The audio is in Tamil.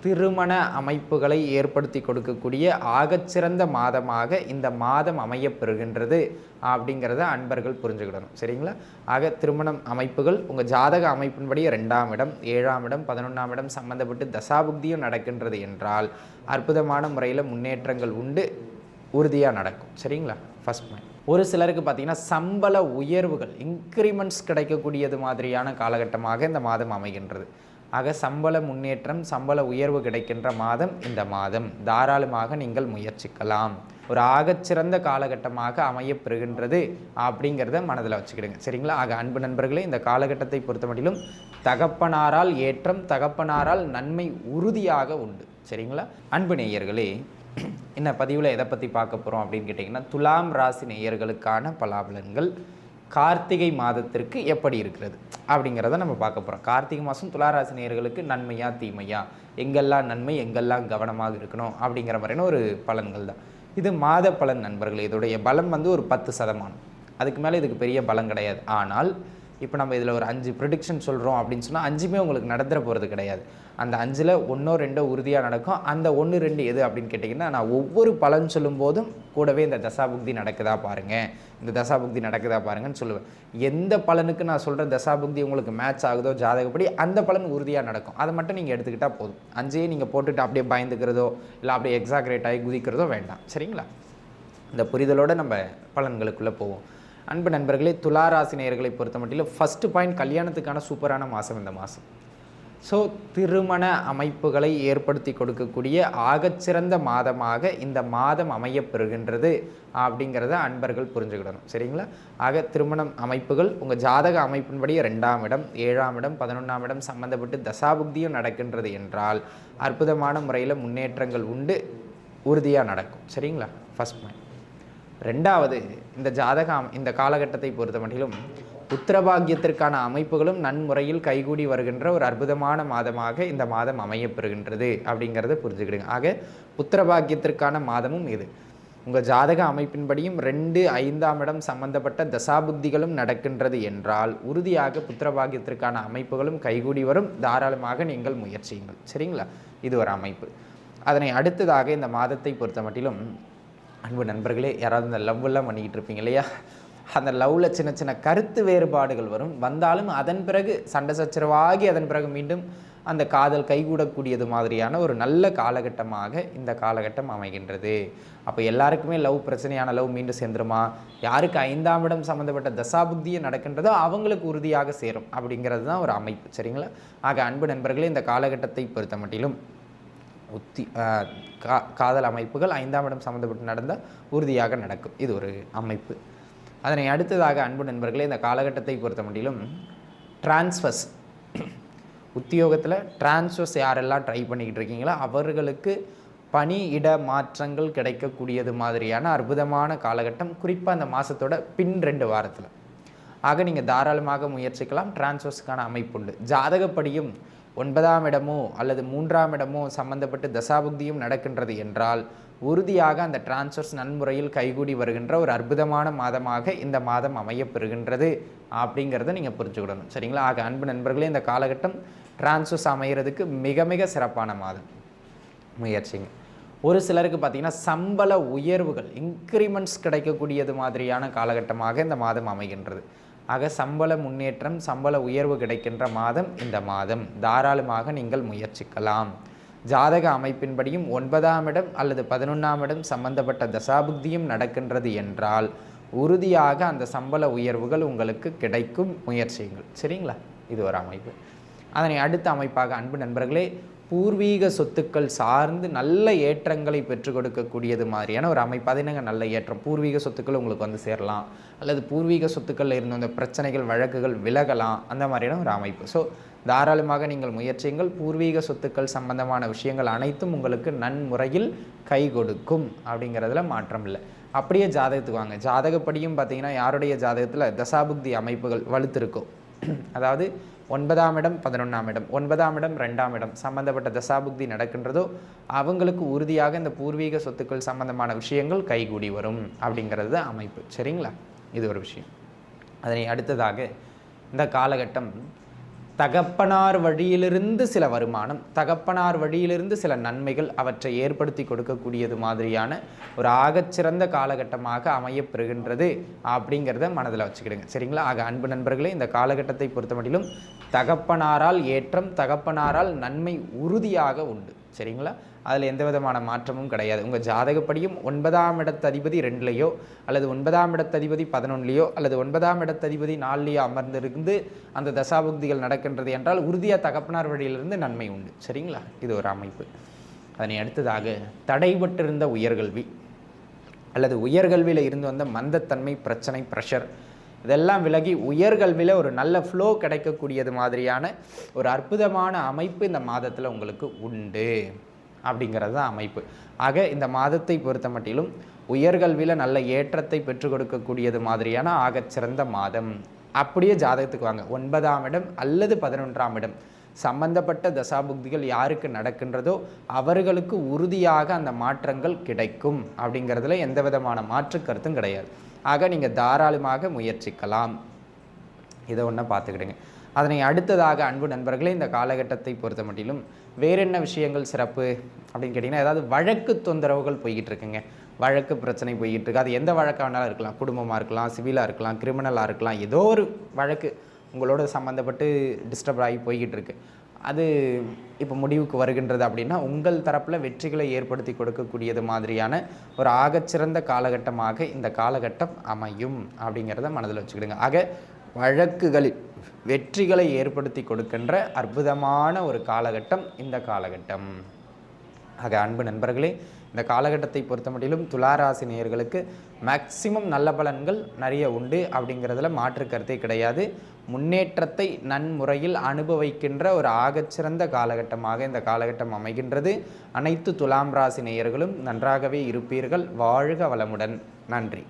திருமண அமைப்புகளை ஏற்படுத்தி கொடுக்கக்கூடிய ஆகச்சிறந்த மாதமாக இந்த மாதம் அமையப்பெறுகின்றது அப்படிங்கிறத அன்பர்கள் புரிஞ்சுக்கிடணும். சரிங்களா? ஆக திருமணம் அமைப்புகள் உங்கள் ஜாதக அமைப்பின்படி 2ஆம் இடம், 7ஆம் இடம், 11ஆம் இடம் சம்பந்தப்பட்டு தசாபுக்தியும் நடக்கின்றது என்றால் அற்புதமான முறையில் முன்னேற்றங்கள் உண்டு, உறுதியாக நடக்கும். சரிங்களா? First point. ஒரு சிலருக்கு பார்த்திங்கன்னா சம்பள உயர்வுகள் இன்க்ரிமெண்ட்ஸ் கிடைக்கக்கூடியது மாதிரியான காலகட்டமாக இந்த மாதம் அமைகின்றது. ஆக சம்பள முன்னேற்றம், சம்பள உயர்வு கிடைக்கின்ற மாதம் இந்த மாதம். தாராளமாக நீங்கள் முயற்சிக்கலாம். ஒரு ஆகச்சிறந்த காலகட்டமாக அமையப்பெறுகின்றது அப்படிங்கிறத மனதில் வச்சுக்கிடுங்க. சரிங்களா? ஆக அன்பு நண்பர்களே, இந்த காலகட்டத்தை பொறுத்த மட்டிலும் தகப்பனாரால் ஏற்றம், தகப்பனாரால் நன்மை உறுதியாக உண்டு. சரிங்களா? அன்பு நேயர்களே, இந்த பதிவில் எதை பற்றி பார்க்க போகிறோம் அப்படின்னு கேட்டிங்கன்னா, துலாம் ராசி நேயர்களுக்கான பலாபலன்கள் கார்த்திகை மாதத்திற்கு எப்படி இருக்கிறது அப்படிங்கிறத நம்ம பார்க்க போகிறோம். கார்த்திகை மாதம் துளாராசி நேயர்களுக்கு நன்மையா தீமையா, எங்கெல்லாம் நன்மை எங்கெல்லாம் கவனமாக இருக்கணும் அப்படிங்கிற மாதிரியான ஒரு பலன்கள் தான் இது. மாத பலன் நண்பர்கள், இதோடைய பலம் ஒரு 10%. அதுக்கு மேலே இதுக்கு பெரிய பலம் கிடையாது. ஆனால் இப்போ நம்ம இதில் ஒரு 5 ப்ரிடிக்ஷன் சொல்கிறோம் அப்படின்னு சொன்னால் 5மே உங்களுக்கு நடந்துட போகிறது கிடையாது. அந்த 5ல் 1 2 உறுதியாக நடக்கும். அந்த 1 2 எது அப்படின்னு கேட்டிங்கன்னா, நான் ஒவ்வொரு பலன் சொல்லும் போதும் கூடவே இந்த தசாபுக்தி நடக்குதா பாருங்கள், இந்த தசாபுக்தி நடக்குதா பாருங்கன்னு சொல்லுவேன். எந்த பலனுக்கு நான் சொல்கிற தசாபுக்தி உங்களுக்கு மேட்ச் ஆகுதோ ஜாதகப்படி அந்த பலன் உறுதியாக நடக்கும். அதை மட்டும் நீங்கள் எடுத்துக்கிட்டால் போதும். 5ஐயே நீங்கள் போட்டுட்டு அப்படியே பயந்துக்கிறதோ இல்லை அப்படியே எக்ஸாக்ரேட் ஆகி குதிக்கிறதோ வேண்டாம். சரிங்களா? இந்த புரிதலோடு நம்ம பலன்களுக்குள்ளே போவோம். அன்பு நண்பர்களே, துளாராசி நேயர்களை பொறுத்த மட்டிலும் ஃபஸ்ட்டு பாயிண்ட், கல்யாணத்துக்கான சூப்பரான மாதம் இந்த மாதம். ஸோ திருமண அமைப்புகளை ஏற்படுத்தி கொடுக்கக்கூடிய ஆகச்சிறந்த மாதமாக இந்த மாதம் அமையப்பெறுகின்றது அப்படிங்கிறத அன்பர்கள் புரிஞ்சுக்கிடணும். சரிங்களா? ஆக திருமணம் அமைப்புகள் உங்கள் ஜாதக அமைப்பின்படி 2ஆம் இடம், 7ஆம் இடம், 11ஆம் இடம் சம்பந்தப்பட்டு தசாபுக்தியும் நடக்கின்றது என்றால் அற்புதமான முறையில் முன்னேற்றங்கள் உண்டு, உறுதியாக நடக்கும். சரிங்களா? First point. 2வது, இந்த காலகட்டத்தை பொறுத்த மட்டிலும் புத்திரபாகியத்திற்கான அமைப்புகளும் நன்முறையில் கைகூடி வருகின்ற ஒரு அற்புதமான மாதமாக இந்த மாதம் அமையப்பெறுகின்றது அப்படிங்கிறத புரிஞ்சுக்கிடுங்க. ஆக புத்திரபாகியத்திற்கான மாதமும் இது. உங்கள் ஜாதக அமைப்பின்படியும் 2, 5ஆம் இடம் சம்பந்தப்பட்ட தசாபுக்திகளும் நடக்கின்றது என்றால் உறுதியாக புத்திரபாகியத்திற்கான அமைப்புகளும் கைகூடி வரும். தாராளமாக நீங்கள் முயற்சியுங்கள். சரிங்களா? இது ஒரு அமைப்பு. அதனை அடுத்ததாக இந்த மாதத்தை பொறுத்த மட்டிலும் அன்பு நண்பர்களே, யாராவது இந்த லவ்வெல்லாம் பண்ணிக்கிட்டு இருப்பீங்க இல்லையா? அந்த லவ்வில் சின்ன சின்ன கருத்து வேறுபாடுகள் வந்தாலும் அதன் பிறகு சண்டை சச்சரவாகி அதன் பிறகு மீண்டும் அந்த காதல் கைகூடக்கூடியது மாதிரியான ஒரு நல்ல காலகட்டமாக இந்த காலகட்டம் அமைகின்றது. அப்போ எல்லாருக்குமே லவ் பிரச்சனையான லவ் மீண்டும் சேர்ந்துருமா? யாருக்கு 5ஆம் இடம் சம்மந்தப்பட்ட தசாபுக்தியை நடக்கின்றதோ அவங்களுக்கு உறுதியாக சேரும் அப்படிங்கிறது தான் ஒரு அமைப்பு. சரிங்களா? ஆக அன்பு நண்பர்களே, இந்த காலகட்டத்தை பொறுத்த மட்டிலும் காதல் அமைப்புகள் 5ஆம் இடம் சம்மந்தப்பட்டு நடந்தால் உறுதியாக நடக்கும். இது ஒரு அமைப்பு. அதனை அடுத்ததாக அன்பு நண்பர்களே, இந்த காலகட்டத்தை பொறுத்த மட்டிலும் டிரான்ஸ்ஃபர்ஸ், உத்தியோகத்தில் டிரான்ஸ்ஃபர்ஸ் யாரெல்லாம் ட்ரை பண்ணிக்கிட்டு இருக்கீங்களோ அவர்களுக்கு பணி இட மாற்றங்கள் கிடைக்கக்கூடியது மாதிரியான அற்புதமான காலகட்டம், குறிப்பாக அந்த மாதத்தோட பின் 2 வாரத்தில். ஆக நீங்கள் தாராளமாக முயற்சிக்கலாம். டிரான்ஸ்ஃபர்ஸுக்கான அமைப்பு உண்டு. ஜாதகப்படியும் 9ஆம் இடமோ அல்லது 3ஆம் இடமோ சம்பந்தப்பட்டு தசாபுக்தியும் நடக்கின்றது என்றால் உறுதியாக அந்த டிரான்ஸ்ஃபர்ஸ் நன்முறையில் கைகூடி வருகின்ற ஒரு அற்புதமான மாதமாக இந்த மாதம் அமையப்பெறுகின்றது அப்படிங்கிறத நீங்கள் புரிஞ்சுக்கிடணும். சரிங்களா? ஆக அன்பு நண்பர்களே, இந்த காலகட்டம் டிரான்ஸ்ஃபர்ஸ் அமைகிறதுக்கு மிக மிக சிறப்பான மாதம். முயற்சிங்க. ஒரு சிலருக்கு பார்த்திங்கன்னா சம்பள உயர்வுகள் இன்க்ரிமெண்ட்ஸ் கிடைக்கக்கூடியது மாதிரியான காலகட்டமாக இந்த மாதம் அமைகின்றது. ஆக சம்பள முன்னேற்றம், சம்பள உயர்வு கிடைக்கின்ற மாதம் இந்த மாதம். தாராளமாக நீங்கள் முயற்சிக்கலாம். ஜாதக அமைப்பின்படியும் 9ஆம் இடம் அல்லது 11ஆம் இடம் சம்பந்தப்பட்ட தசாபுக்தியும் நடக்கின்றது என்றால் உறுதியாக அந்த சம்பள உயர்வுகள் உங்களுக்கு கிடைக்கும். முயற்சிகள். சரிங்களா? இது ஒரு அமைப்பு. அதனை அடுத்த அமைப்பாக அன்பு நண்பர்களே, பூர்வீக சொத்துக்கள் சார்ந்து நல்ல ஏற்றங்களை பெற்றுக் கொடுக்கக்கூடியது மாதிரியான ஒரு அமைப்பு. அது என்னங்க நல்ல ஏற்றம்? பூர்வீக சொத்துக்கள் உங்களுக்கு சேரலாம், அல்லது பூர்வீக சொத்துக்களில் இருந்த அந்த பிரச்சனைகள் வழக்குகள் விலகலாம், அந்த மாதிரியான ஒரு அமைப்பு. ஸோ தாராளமாக நீங்கள் முயற்சியுங்கள். பூர்வீக சொத்துக்கள் சம்பந்தமான விஷயங்கள் அனைத்தும் உங்களுக்கு நன்முறையில் கை கொடுக்கும் அப்படிங்கிறதுல மாற்றம் இல்லை. அப்படியே ஜாதகத்துக்கு வாங்க. ஜாதகப்படியும் பார்த்தீங்கன்னா யாருடைய ஜாதகத்தில் தசாபுக்தி அமைப்புகள் வலுத்திருக்கும், அதாவது 9ஆம் இடம், 11ஆம் இடம், 9ஆம் இடம், 2ஆம் இடம் சம்பந்தப்பட்ட தசாபுக்தி நடக்கின்றதோ அவங்களுக்கு உறுதியாக இந்த பூர்வீக சொத்துக்கள் சம்பந்தமான விஷயங்கள் கைகூடி வரும் அப்படிங்கிறது தான் அமைப்பு. சரிங்களா? இது ஒரு விஷயம். அதனை அடுத்ததாக இந்த காலகட்டம் தகப்பனார் வழியிலிருந்து சில வருமானம், தகப்பனார் வழியிலிருந்து சில நன்மைகள் அவற்றை ஏற்படுத்தி கொடுக்கக்கூடியது மாதிரியான ஒரு ஆகச்சிறந்த காலகட்டமாக அமையப்பெறுகின்றது அப்படிங்கிறத மனதில் வச்சுக்கிடுங்க. சரிங்களா? ஆக அன்பு நண்பர்களே, இந்த காலகட்டத்தை பொறுத்த மட்டிலும் தகப்பனாரால் ஏற்றம், தகப்பனாரால் நன்மை உறுதியாக உண்டு. சரிங்களா? அதில் எந்த விதமான மாற்றமும் கிடையாது. உங்கள் ஜாதகப்படியும் 9ஆம் இடத்ததிபதி 2லையோ அல்லது 9ஆம் இடத்ததிபதி 11லையோ அல்லது 9ஆம் இடத்ததிபதி 4லையோ அமர்ந்திருந்து அந்த தசாபுக்திகள் நடக்கின்றது என்றால் உறுதியாக தகப்பனார் வழியிலிருந்து நன்மை உண்டு. சரிங்களா? இது ஒரு அமைப்பு. அதனை அடுத்ததாக தடைபட்டிருந்த உயர்கல்வி அல்லது உயர்கல்வியில் இருந்து வந்த மந்தத்தன்மை, பிரச்சனை, ப்ரெஷர் இதெல்லாம் விலகி உயர்கல்வியில் ஒரு நல்ல ஃப்ளோ கிடைக்கக்கூடியது மாதிரியான ஒரு அற்புதமான அமைப்பு இந்த மாதத்தில் உங்களுக்கு உண்டு அப்படிங்கிறது தான் அமைப்பு. ஆக இந்த மாதத்தை பொறுத்த மட்டிலும் உயர்கல்வியில் நல்ல ஏற்றத்தை பெற்றுக் கொடுக்கக்கூடியது மாதிரியான ஆகச்சிறந்த மாதம். அப்படியே ஜாதகத்துக்கு வாங்க, 9ஆம் இடம் அல்லது 11ஆம் இடம் சம்பந்தப்பட்ட தசாபுக்திகள் யாருக்கு நடக்கின்றதோ அவர்களுக்கு உறுதியாக அந்த மாற்றங்கள் கிடைக்கும் அப்படிங்கிறதுல எந்த விதமான மாற்று கருத்தும் கிடையாது. ஆக நீங்கள் தாராளமாக முயற்சிக்கலாம். இதை ஒன்று பார்த்துக்கிடுங்க. அதனை அடுத்ததாக அன்பு நண்பர்களே, இந்த காலகட்டத்தை பொறுத்த மட்டிலும் வேற என்ன விஷயங்கள் சிறப்பு அப்படின்னு கேட்டிங்கன்னா, ஏதாவது வழக்கு தொந்தரவுகள் போய்கிட்டு இருக்குங்க, வழக்கு பிரச்சனை போய்கிட்டு இருக்கு. அது எந்த வழக்காக வேணாலும் இருக்கலாம், குடும்பமாக இருக்கலாம், சிவிலாக இருக்கலாம், கிரிமினலாக இருக்கலாம், ஏதோ ஒரு வழக்கு உங்களோட சம்மந்தப்பட்டு டிஸ்டர்ப் ஆகி போய்கிட்டு இருக்கு. அது இப்போ முடிவுக்கு வருகின்றது அப்படின்னா உங்கள் தரப்பில் வெற்றிகளை ஏற்படுத்தி கொடுக்கக்கூடியது மாதிரியான ஒரு ஆகச்சிறந்த காலகட்டமாக இந்த காலகட்டம் அமையும் அப்படிங்கிறத மனதில் வச்சுக்கிடுங்க. ஆக வழக்குகளில் வெற்றிகளை ஏற்படுத்தி கொடுக்கின்ற அற்புதமான ஒரு காலகட்டம் இந்த காலகட்டம். ஆக அன்பு நண்பர்களே, இந்த காலகட்டத்தை பொறுத்த மட்டிலும் துளாராசி நேயர்களுக்கு மேக்சிமம் நல்ல பலன்கள் நிறைய உண்டு அப்படிங்கிறதுல மாற்று கருத்தே கிடையாது. முன்னேற்றத்தை நன்முறையில் அனுபவிக்கின்ற ஒரு ஆகச்சிறந்த காலகட்டமாக இந்த காலகட்டம் அமைகின்றது. அனைத்து துலாம் ராசி நேயர்களும் நன்றாகவே இருப்பீர்கள். வாழ்க வளமுடன். நன்றி.